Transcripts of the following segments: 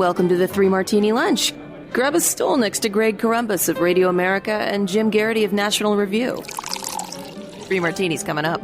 Welcome to the Three Martini Lunch. Grab a stool next to Greg Columbus of Radio America and Jim Garrity of National Review. Three martinis coming up.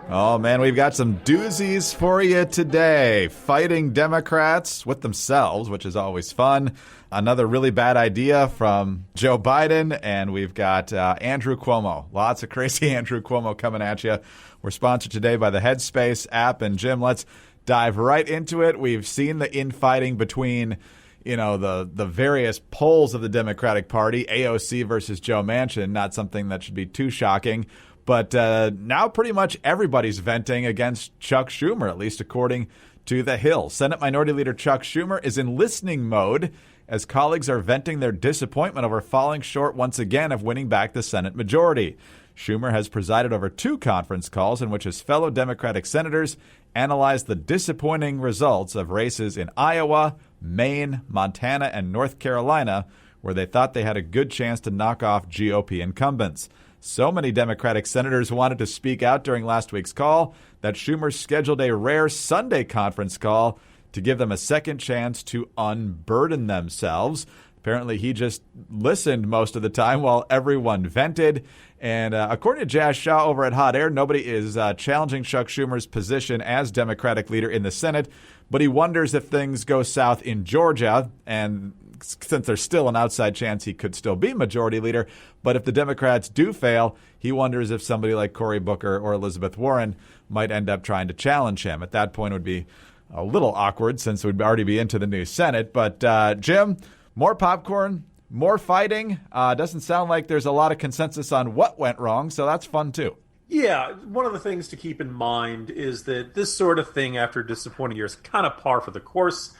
Oh, man, we've got some doozies for you today. Fighting Democrats with themselves, which is always fun. Another really bad idea from Joe Biden. And we've got Andrew Cuomo. Lots of crazy Andrew Cuomo coming at you. We're sponsored today by the Headspace app. And, Jim, let's dive right into it. We've seen the infighting between, the various poles of the Democratic Party, AOC versus Joe Manchin. Not something that should be too shocking. But now pretty much everybody's venting against Chuck Schumer, at least according to The Hill. Senate Minority Leader Chuck Schumer is in listening mode as colleagues are venting their disappointment over falling short once again of winning back the Senate majority. Schumer has presided over 2 conference calls in which his fellow Democratic senators analyzed the disappointing results of races in Iowa, Maine, Montana, and North Carolina, where they thought they had a good chance to knock off GOP incumbents. So many Democratic senators wanted to speak out during last week's call that Schumer scheduled a rare Sunday conference call to give them a second chance to unburden themselves. Apparently, he just listened most of the time while everyone vented. And according to Jazz Shaw over at Hot Air, nobody is challenging Chuck Schumer's position as Democratic leader in the Senate, but he wonders if things go south in Georgia, and since there's still an outside chance he could still be majority leader. But if the Democrats do fail, he wonders if somebody like Cory Booker or Elizabeth Warren might end up trying to challenge him. At that point, it would be a little awkward since we'd already be into the new Senate. But, Jim, more popcorn, more fighting. Doesn't sound like there's a lot of consensus on what went wrong, so that's fun, too. Yeah, one of the things to keep in mind is that this sort of thing after disappointing years kind of par for the course.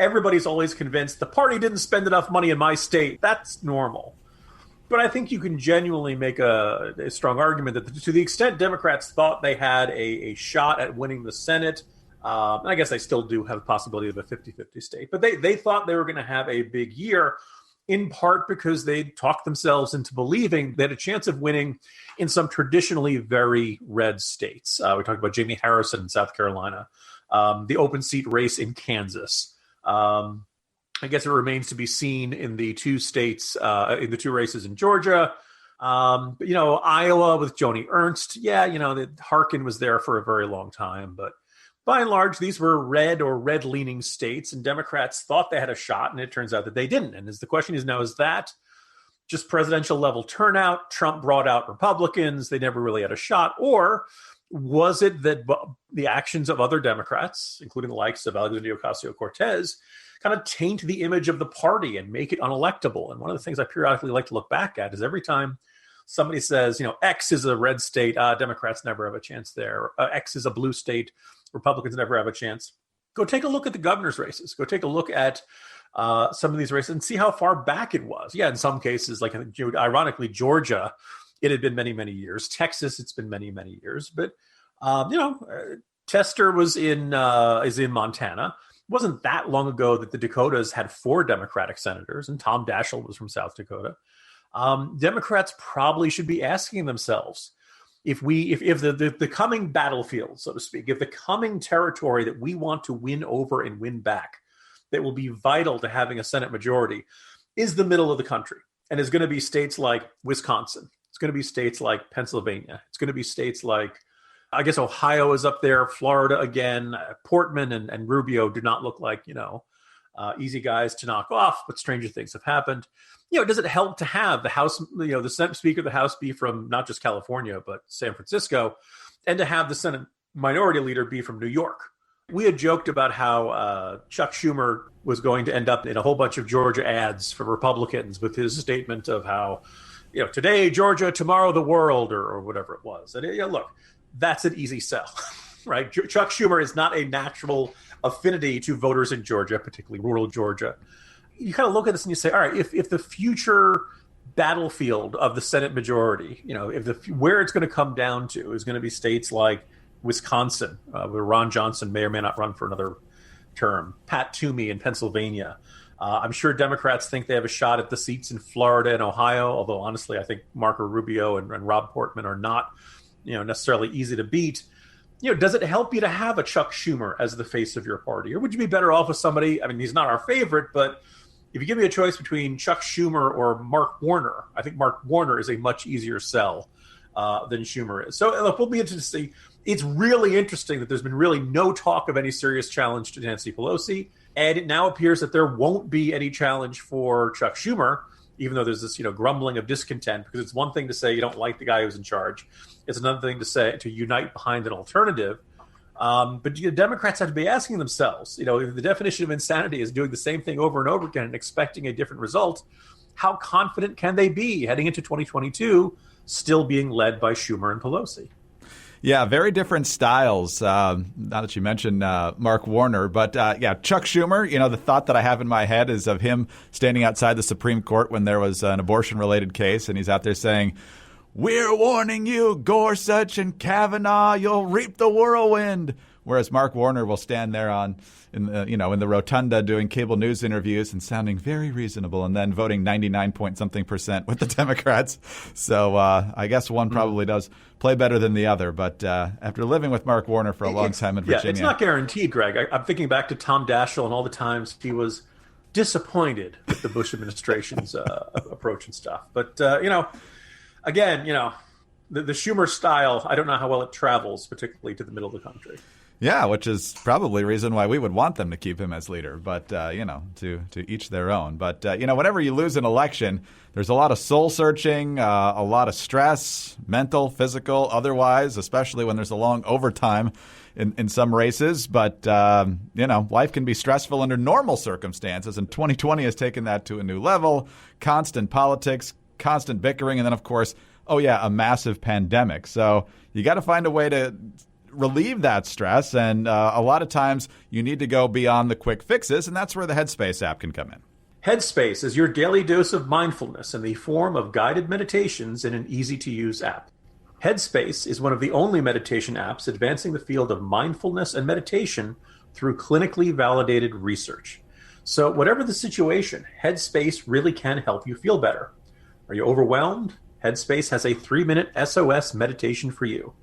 Everybody's always convinced the party didn't spend enough money in my state. That's normal. But I think you can genuinely make a strong argument that to the extent Democrats thought they had a shot at winning the Senate, and I guess they still do have a possibility of a 50-50 state, but they thought they were going to have a big year, in part because they talked themselves into believing they had a chance of winning in some traditionally very red states. We talked about Jamie Harrison in South Carolina, the open seat race in Kansas. I guess it remains to be seen in the 2 states, in the 2 races in Georgia. But, Iowa with Joni Ernst. Yeah, the Harkin was there for a very long time. But by and large, these were red or red-leaning states, and Democrats thought they had a shot, and it turns out that they didn't. And the question is now, is that just presidential-level turnout? Trump brought out Republicans. They never really had a shot. Or was it that the actions of other Democrats, including the likes of Alexandria Ocasio-Cortez, kind of taint the image of the party and make it unelectable? And one of the things I periodically like to look back at is every time somebody says, X is a red state, Democrats never have a chance there. X is a blue state, Republicans never have a chance. Go take a look at the governor's races. Go take a look at some of these races and see how far back it was. Yeah, in some cases, like ironically, Georgia, it had been many, many years. Texas, it's been many, many years. But, Tester is in Montana. It wasn't that long ago that the Dakotas had 4 Democratic senators, and Tom Daschle was from South Dakota. Democrats probably should be asking themselves, if the coming battlefield, so to speak, if the coming territory that we want to win over and win back, that will be vital to having a Senate majority, is the middle of the country, and is going to be states like Wisconsin. It's going to be states like Pennsylvania. It's going to be states like, I guess Ohio is up there, Florida again. Portman and Rubio do not look like, easy guys to knock off, but stranger things have happened. Does it help to have the House, the Senate Speaker of the House be from not just California, but San Francisco, and to have the Senate Minority Leader be from New York? We had joked about how Chuck Schumer was going to end up in a whole bunch of Georgia ads for Republicans with his statement of how, today, Georgia, tomorrow, the world, or whatever it was. And look, that's an easy sell, right? Chuck Schumer is not a natural affinity to voters in Georgia, particularly rural Georgia. You kind of look at this and you say, all right, if the future battlefield of the Senate majority, where it's going to come down to is going to be states like Wisconsin, where Ron Johnson may or may not run for another term, Pat Toomey in Pennsylvania. I'm sure Democrats think they have a shot at the seats in Florida and Ohio, although honestly, I think Marco Rubio and Rob Portman are not necessarily easy to beat. does it help you to have a Chuck Schumer as the face of your party? Or would you be better off with somebody? I mean, he's not our favorite, but if you give me a choice between Chuck Schumer or Mark Warner, I think Mark Warner is a much easier sell than Schumer is. So look, we'll be interested to see. It's really interesting that there's been really no talk of any serious challenge to Nancy Pelosi. And it now appears that there won't be any challenge for Chuck Schumer, even though there's this, grumbling of discontent, because it's one thing to say you don't like the guy who's in charge. It's another thing to say to unite behind an alternative. But Democrats have to be asking themselves, if the definition of insanity is doing the same thing over and over again and expecting a different result, how confident can they be heading into 2022 still being led by Schumer and Pelosi? Yeah, very different styles. Now that you mentioned Mark Warner, but Chuck Schumer, the thought that I have in my head is of him standing outside the Supreme Court when there was an abortion-related case, and he's out there saying, "We're warning you, Gorsuch and Kavanaugh, you'll reap the whirlwind." Whereas Mark Warner will stand there in the rotunda doing cable news interviews and sounding very reasonable, and then voting 99-point-something% with the Democrats. So I guess one probably does play better than the other. But after living with Mark Warner for a long time in Virginia, it's not guaranteed, Greg. I'm thinking back to Tom Daschle and all the times he was disappointed with the Bush administration's approach and stuff. But again, the Schumer style, I don't know how well it travels, particularly to the middle of the country. Yeah, which is probably a reason why we would want them to keep him as leader. But, to each their own. But, whenever you lose an election, there's a lot of soul searching, a lot of stress, mental, physical, otherwise, especially when there's a long overtime in some races. But, life can be stressful under normal circumstances. And 2020 has taken that to a new level. Constant politics, constant bickering, and then, of course, a massive pandemic. So you got to find a way to relieve that stress, and a lot of times you need to go beyond the quick fixes, and that's where the Headspace app can come in. Headspace is your daily dose of mindfulness in the form of guided meditations in an easy-to-use app. Headspace is one of the only meditation apps advancing the field of mindfulness and meditation through clinically validated research. So whatever the situation, Headspace really can help you feel better. Are you overwhelmed? Headspace has a 3-minute SOS meditation for you.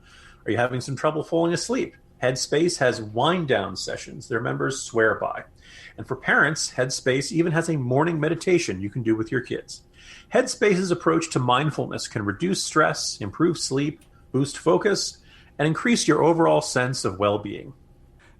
Are you having some trouble falling asleep? Headspace has wind-down sessions their members swear by. And for parents, Headspace even has a morning meditation you can do with your kids. Headspace's approach to mindfulness can reduce stress, improve sleep, boost focus, and increase your overall sense of well-being.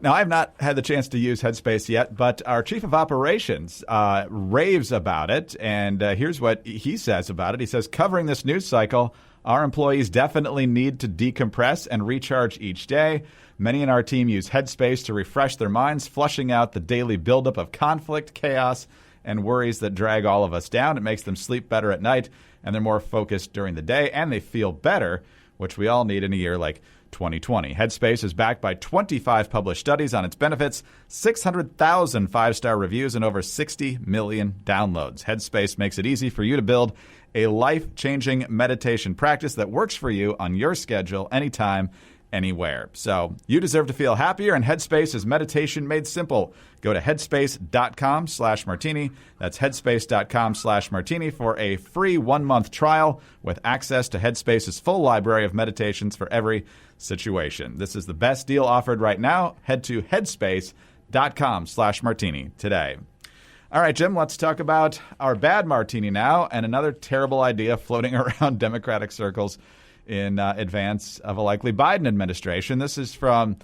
Now, I've not had the chance to use Headspace yet, but our chief of operations raves about it. And here's what he says about it. He says, covering this news cycle, our employees definitely need to decompress and recharge each day. Many in our team use Headspace to refresh their minds, flushing out the daily buildup of conflict, chaos, and worries that drag all of us down. It makes them sleep better at night, and they're more focused during the day, and they feel better, which we all need in a year like 2020. Headspace is backed by 25 published studies on its benefits, 600,000 five-star reviews, and over 60 million downloads. Headspace makes it easy for you to build a life-changing meditation practice that works for you on your schedule, anytime, anywhere. So you deserve to feel happier, and Headspace is meditation made simple. Go to headspace.com/martini. That's headspace.com/martini for a free 1-month trial with access to Headspace's full library of meditations for every situation. This is the best deal offered right now. Head to headspace.com/martini today. All right, Jim, let's talk about our bad martini now, and another terrible idea floating around Democratic circles in advance of a likely Biden administration. This is from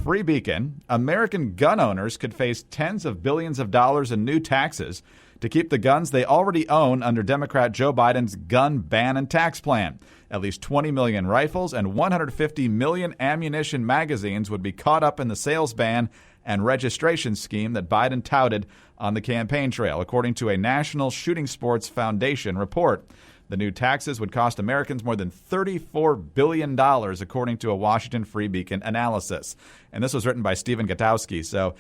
Free Beacon. American gun owners could face tens of billions of dollars in new taxes to keep the guns they already own under Democrat Joe Biden's gun ban and tax plan. At least 20 million rifles and 150 million ammunition magazines would be caught up in the sales ban and registration scheme that Biden touted on the campaign trail, according to a National Shooting Sports Foundation report. The new taxes would cost Americans more than $34 billion, according to a Washington Free Beacon analysis. And this was written by Stephen Gutowski, so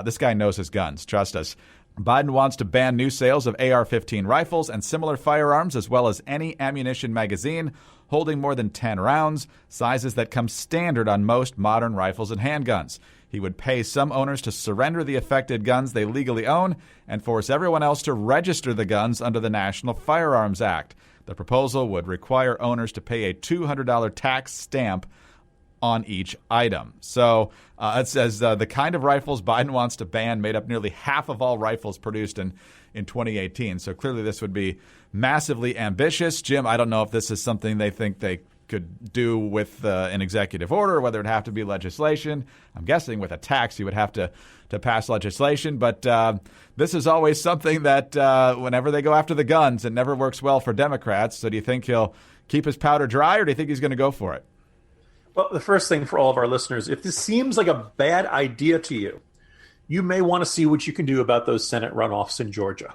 this guy knows his guns. Trust us. Biden wants to ban new sales of AR-15 rifles and similar firearms, as well as any ammunition magazine holding more than 10 rounds, sizes that come standard on most modern rifles and handguns. He would pay some owners to surrender the affected guns they legally own and force everyone else to register the guns under the National Firearms Act. The proposal would require owners to pay a $200 tax stamp on each item. So it says the kind of rifles Biden wants to ban made up nearly half of all rifles produced in 2018. So clearly this would be massively ambitious. Jim, I don't know if this is something they think they could do with an executive order, or whether it'd have to be legislation. I'm guessing with a tax, you would have to pass legislation. But this is always something that whenever they go after the guns, it never works well for Democrats. So do you think he'll keep his powder dry, or do you think he's going to go for it? Well, the first thing for all of our listeners, if this seems like a bad idea to you, you may want to see what you can do about those Senate runoffs in Georgia.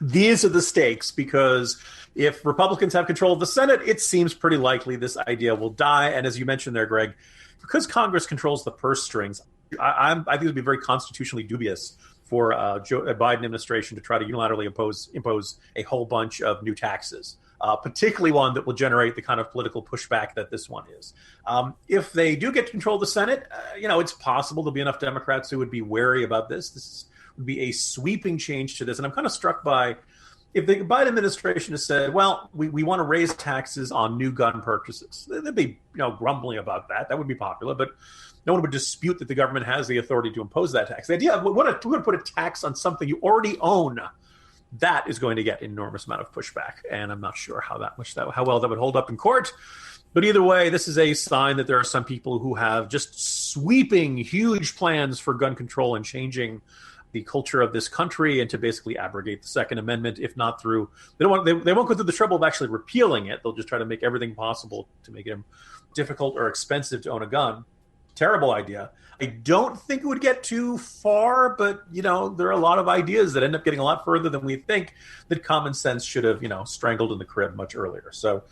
These are the stakes, because if Republicans have control of the Senate, it seems pretty likely this idea will die. And as you mentioned there, Greg, because Congress controls the purse strings, I think it would be very constitutionally dubious for a Biden administration to try to unilaterally impose a whole bunch of new taxes, particularly one that will generate the kind of political pushback that this one is. If they do get control of the Senate, it's possible there'll be enough Democrats who would be wary about this. This would be a sweeping change to this. And I'm kind of struck by, if the Biden administration has said, well, we want to raise taxes on new gun purchases, they'd be grumbling about that. That would be popular, but no one would dispute that the government has the authority to impose that tax. The idea of we're going to put a tax on something you already own, that is going to get an enormous amount of pushback. And I'm not sure how well that would hold up in court. But either way, this is a sign that there are some people who have just sweeping, huge plans for gun control and changing the culture of this country, and to basically abrogate the Second Amendment, if not through, they won't go through the trouble of actually repealing it. They'll just try to make everything possible to make it difficult or expensive to own a gun. Terrible idea. I don't think it would get too far, but there are a lot of ideas that end up getting a lot further than we think, that common sense should have strangled in the crib much earlier. So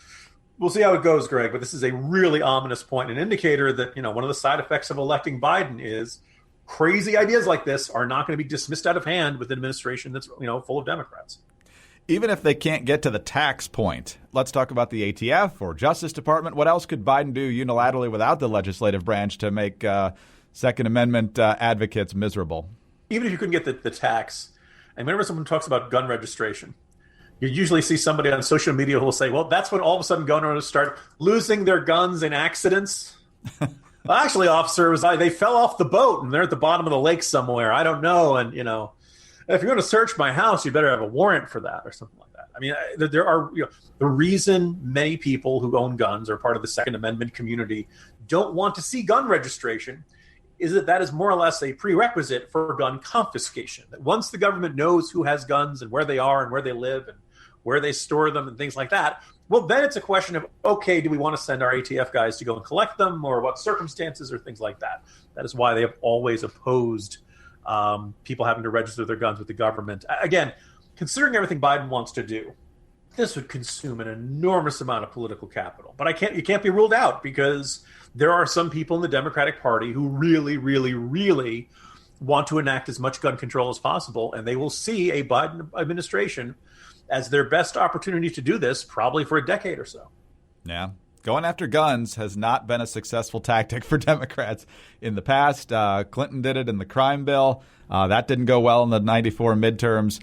we'll see how it goes, Greg. But this is a really ominous point, an indicator that one of the side effects of electing Biden is crazy ideas like this are not going to be dismissed out of hand with an administration that's full of Democrats. Even if they can't get to the tax point, let's talk about the ATF or Justice Department. What else could Biden do unilaterally without the legislative branch to make Second Amendment advocates miserable? Even if you couldn't get the tax, and whenever someone talks about gun registration, you usually see somebody on social media who will say, well, that's when all of a sudden gun owners start losing their guns in accidents. Well, actually, officer, they fell off the boat and they're at the bottom of the lake somewhere. I don't know. And, if you're going to search my house, you better have a warrant for that or something like that. I mean, there are, the reason many people who own guns or part of the Second Amendment community don't want to see gun registration is that is more or less a prerequisite for gun confiscation. That once the government knows who has guns and where they are and where they live and where they store them and things like that, well, then it's a question of, okay, do we want to send our ATF guys to go and collect them, or what circumstances, or things like that? That is why they have always opposed people having to register their guns with the government. Again, considering everything Biden wants to do, this would consume an enormous amount of political capital. But it can't be ruled out, because there are some people in the Democratic Party who really, really, really want to enact as much gun control as possible, and they will see a Biden administration as their best opportunity to do this, probably for a decade or so. Yeah. Going after guns has not been a successful tactic for Democrats in the past. Clinton did it in the crime bill. That didn't go well in the 94 midterms.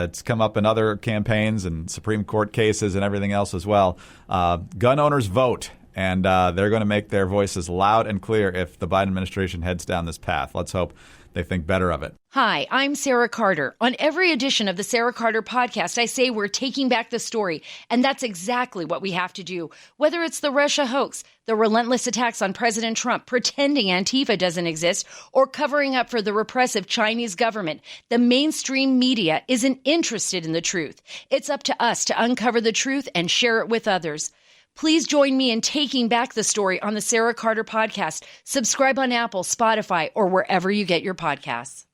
It's come up in other campaigns and Supreme Court cases and everything else as well. Gun owners vote, and they're going to make their voices loud and clear if the Biden administration heads down this path. Let's hope they think better of it. Hi, I'm Sarah Carter. On every edition of the Sarah Carter podcast, I say we're taking back the story, and that's exactly what we have to do. Whether it's the Russia hoax, the relentless attacks on President Trump, pretending Antifa doesn't exist, or covering up for the repressive Chinese government, the mainstream media isn't interested in the truth. It's up to us to uncover the truth and share it with others. Please join me in taking back the story on the Sarah Carter podcast. Subscribe on Apple, Spotify, or wherever you get your podcasts.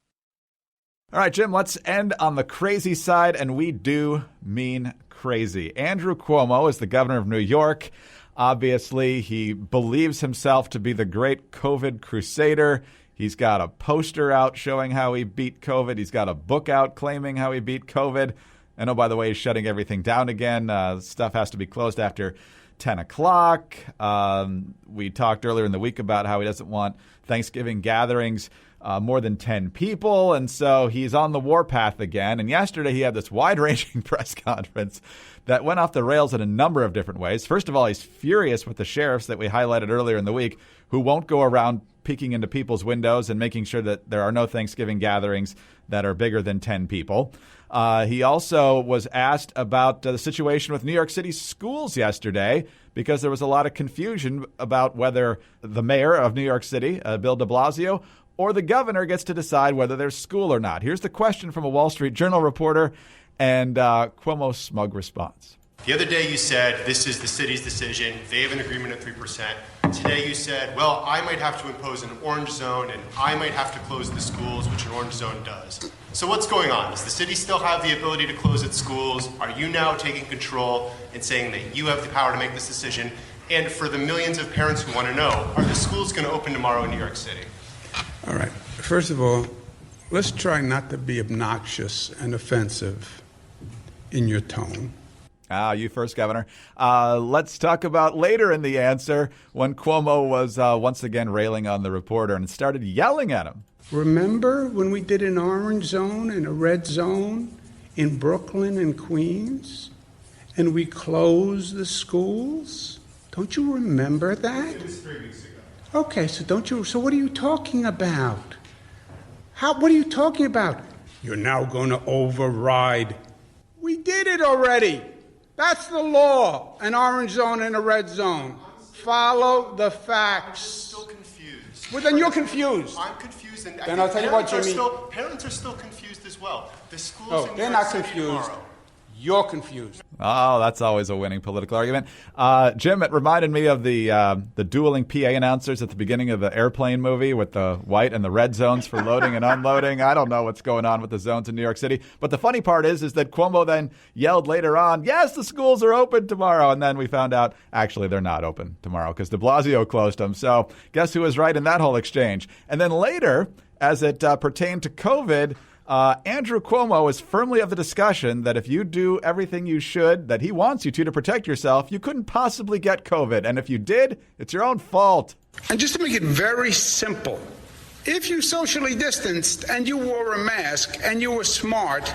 All right, Jim, let's end on the crazy side, and we do mean crazy. Andrew Cuomo is the governor of New York. Obviously, he believes himself to be the great COVID crusader. He's got a poster out showing how he beat COVID. He's got a book out claiming how he beat COVID. And oh, by the way, he's shutting everything down again. Stuff has to be closed after 10 o'clock. We talked earlier in the week about how he doesn't want Thanksgiving gatherings more than 10 people. And so he's on the warpath again. And yesterday he had this wide-ranging press conference that went off the rails in a number of different ways. First of all, he's furious with the sheriffs that we highlighted earlier in the week who won't go around peeking into people's windows and making sure that there are no Thanksgiving gatherings that are bigger than 10 people. He also was asked about the situation with New York City schools yesterday because there was a lot of confusion about whether the mayor of New York City, Bill de Blasio, or the governor gets to decide whether there's school or not. Here's the question from a Wall Street Journal reporter and Cuomo's smug response. The other day you said, this is the city's decision. They have an agreement at 3%. Today you said, well, I might have to impose an orange zone and I might have to close the schools, which an orange zone does. So what's going on? Does the city still have the ability to close its schools? Are you now taking control and saying that you have the power to make this decision? And for the millions of parents who want to know, are the schools going to open tomorrow in New York City? All right. First of all, let's try not to be obnoxious and offensive in your tone. You first, Governor. Let's talk about later in the answer when Cuomo was once again railing on the reporter and started yelling at him. Remember when we did an orange zone and a red zone in Brooklyn and Queens? And we closed the schools? Don't you remember that? It was 3 weeks ago. Okay, so what are you talking about? What are you talking about? You're now going to override. We did it already. That's the law. An orange zone and a red zone. Follow the facts. I'm still confused. Well, then you're confused. I'm confused. And then I'll tell you what, Jimmy. Parents are still confused as well. The schools in New York they're not City confused. tomorrow. You're confused. Oh, that's always a winning political argument. Jim, it reminded me of the dueling PA announcers at the beginning of the Airplane movie with the white and the red zones for loading and unloading. I don't know what's going on with the zones in New York City. But the funny part is that Cuomo then yelled later on, yes, the schools are open tomorrow. And then we found out, actually, they're not open tomorrow because de Blasio closed them. So guess who was right in that whole exchange? And then later, as it pertained to COVID, Andrew Cuomo is firmly of the discussion that if you do everything you should, that he wants you to protect yourself, you couldn't possibly get COVID. And if you did, it's your own fault. And just to make it very simple, if you socially distanced and you wore a mask and you were smart,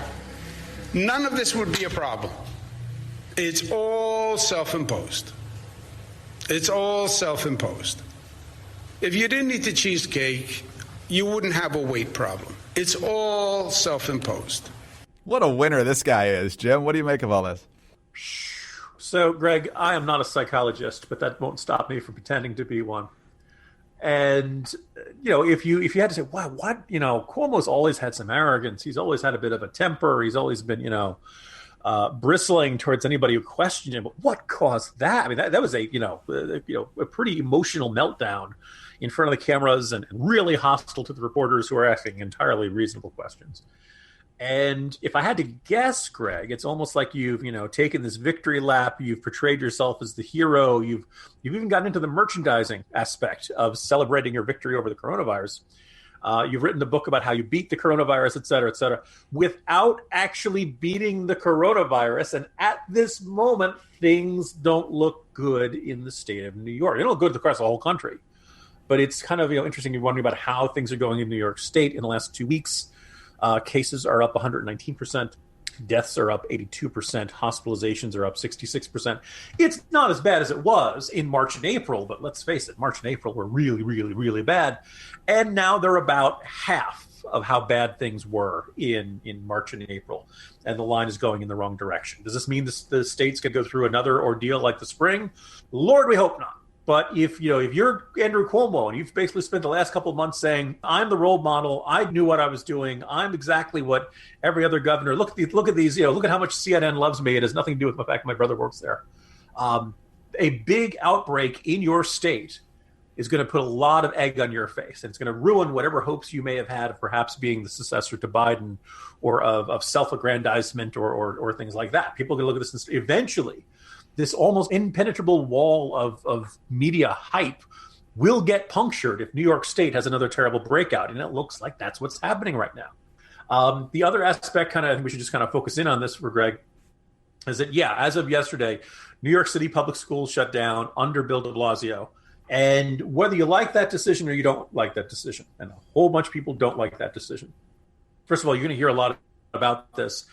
none of this would be a problem. It's all self-imposed. It's all self-imposed. If you didn't eat the cheesecake, you wouldn't have a weight problem. It's all self-imposed. What a winner this guy is, Jim. What do you make of all this? So, Greg, I am not a psychologist, but that won't stop me from pretending to be one. And, if you had to say, wow, what, Cuomo's always had some arrogance. He's always had a bit of a temper. He's always been, bristling towards anybody who questioned him. But what caused that? I mean, that was a pretty emotional meltdown in front of the cameras and really hostile to the reporters who are asking entirely reasonable questions. And if I had to guess, Greg, it's almost like you've, taken this victory lap. You've portrayed yourself as the hero. You've even gotten into the merchandising aspect of celebrating your victory over the coronavirus. You've written the book about how you beat the coronavirus, et cetera, without actually beating the coronavirus. And at this moment, things don't look good in the state of New York. They don't look good across the whole country. But it's kind of interesting. You're wondering about how things are going in New York State in the last 2 weeks. Cases are up 119%. Deaths are up 82%. Hospitalizations are up 66%. It's not as bad as it was in March and April, but let's face it, March and April were really, really, really bad. And now they're about half of how bad things were in March and April. And the line is going in the wrong direction. Does this mean the states could go through another ordeal like the spring? Lord, we hope not. But if you're Andrew Cuomo and you've basically spent the last couple of months saying, I'm the role model, I knew what I was doing, I'm exactly what every other governor, look at these, look at how much CNN loves me. It has nothing to do with the fact my brother works there. A big outbreak in your state is going to put a lot of egg on your face. And it's going to ruin whatever hopes you may have had of perhaps being the successor to Biden or of self-aggrandizement or things like that. People are going to look at this and eventually this almost impenetrable wall of media hype will get punctured if New York State has another terrible breakout. And it looks like that's what's happening right now. The other aspect, we should just kind of focus in on this for Greg, is that, yeah, as of yesterday, New York City public schools shut down under Bill de Blasio. And whether you like that decision or you don't like that decision, and a whole bunch of people don't like that decision. First of all, you're going to hear a lot about this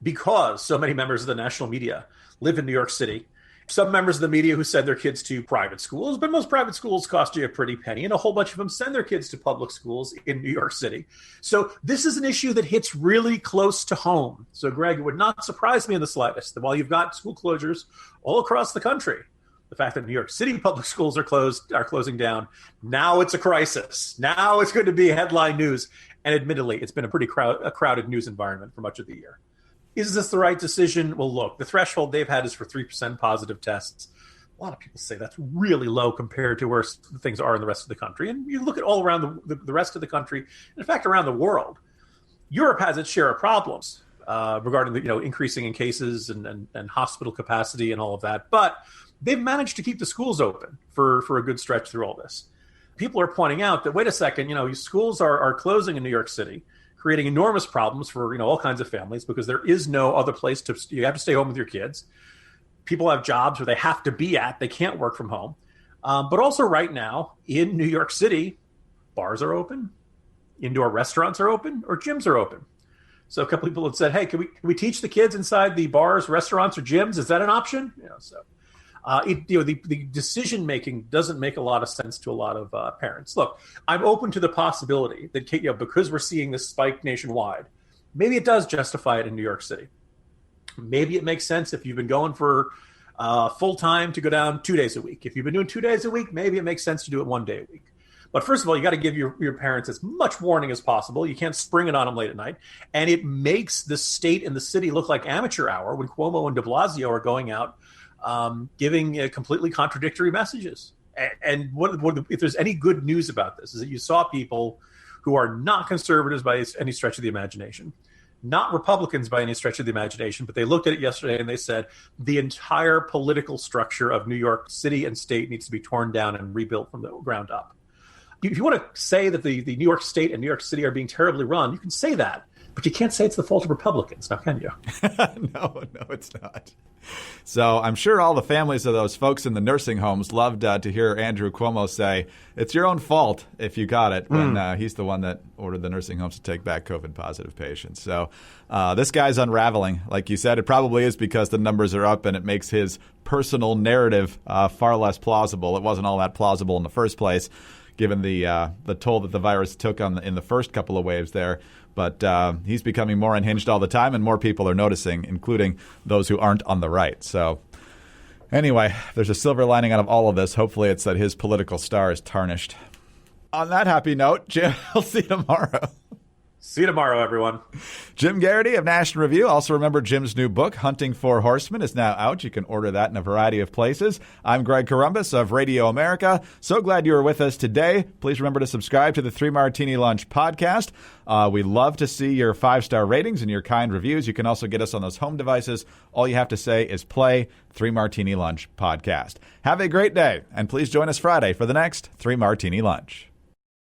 because so many members of the national media live in New York City. Some members of the media who send their kids to private schools, but most private schools cost you a pretty penny, and a whole bunch of them send their kids to public schools in New York City. So this is an issue that hits really close to home. So, Greg, it would not surprise me in the slightest that while you've got school closures all across the country, the fact that New York City public schools are closing down, now it's a crisis. Now it's going to be headline news. And admittedly, it's been a pretty crowded news environment for much of the year. Is this the right decision? Well, look, the threshold they've had is for 3% positive tests. A lot of people say that's really low compared to where things are in the rest of the country. And you look at all around the rest of the country, and in fact, around the world, Europe has its share of problems regarding the increasing in cases and hospital capacity and all of that. But they've managed to keep the schools open for a good stretch through all this. People are pointing out that, wait a second, schools are closing in New York City, creating enormous problems for all kinds of families because there is no other place you have to stay home with your kids. People have jobs where they have to be at. They can't work from home. But also right now in New York City, bars are open, indoor restaurants are open, or gyms are open. So a couple people had said, hey, can we teach the kids inside the bars, restaurants, or gyms? Is that an option? The decision-making doesn't make a lot of sense to a lot of parents. Look, I'm open to the possibility that because we're seeing this spike nationwide, maybe it does justify it in New York City. Maybe it makes sense if you've been going for full-time to go down 2 days a week. If you've been doing 2 days a week, maybe it makes sense to do it 1 day a week. But first of all, you got to give your parents as much warning as possible. You can't spring it on them late at night. And it makes the state and the city look like amateur hour when Cuomo and de Blasio are going out giving completely contradictory messages. And if there's any good news about this is that you saw people who are not conservatives by any stretch of the imagination, not Republicans by any stretch of the imagination, but they looked at it yesterday and they said the entire political structure of New York City and state needs to be torn down and rebuilt from the ground up. If you want to say that the New York State and New York City are being terribly run, you can say that. But you can't say it's the fault of Republicans, now can you? No, it's not. So I'm sure all the families of those folks in the nursing homes loved to hear Andrew Cuomo say, it's your own fault if you got it, when he's the one that ordered the nursing homes to take back COVID-positive patients. So this guy's unraveling. Like you said, it probably is because the numbers are up and it makes his personal narrative far less plausible. It wasn't all that plausible in the first place, given the toll that the virus took in the first couple of waves there. But he's becoming more unhinged all the time, and more people are noticing, including those who aren't on the right. So anyway, there's a silver lining out of all of this. Hopefully it's that his political star is tarnished. On that happy note, Jim, I'll see you tomorrow. See you tomorrow, everyone. Jim Garrity of National Review. Also remember Jim's new book, Hunting for Horsemen, is now out. You can order that in a variety of places. I'm Greg Corombos of Radio America. So glad you were with us today. Please remember to subscribe to the 3 Martini Lunch podcast. We love to see your 5-star ratings and your kind reviews. You can also get us on those home devices. All you have to say is play 3 Martini Lunch podcast. Have a great day, and please join us Friday for the next 3 Martini Lunch.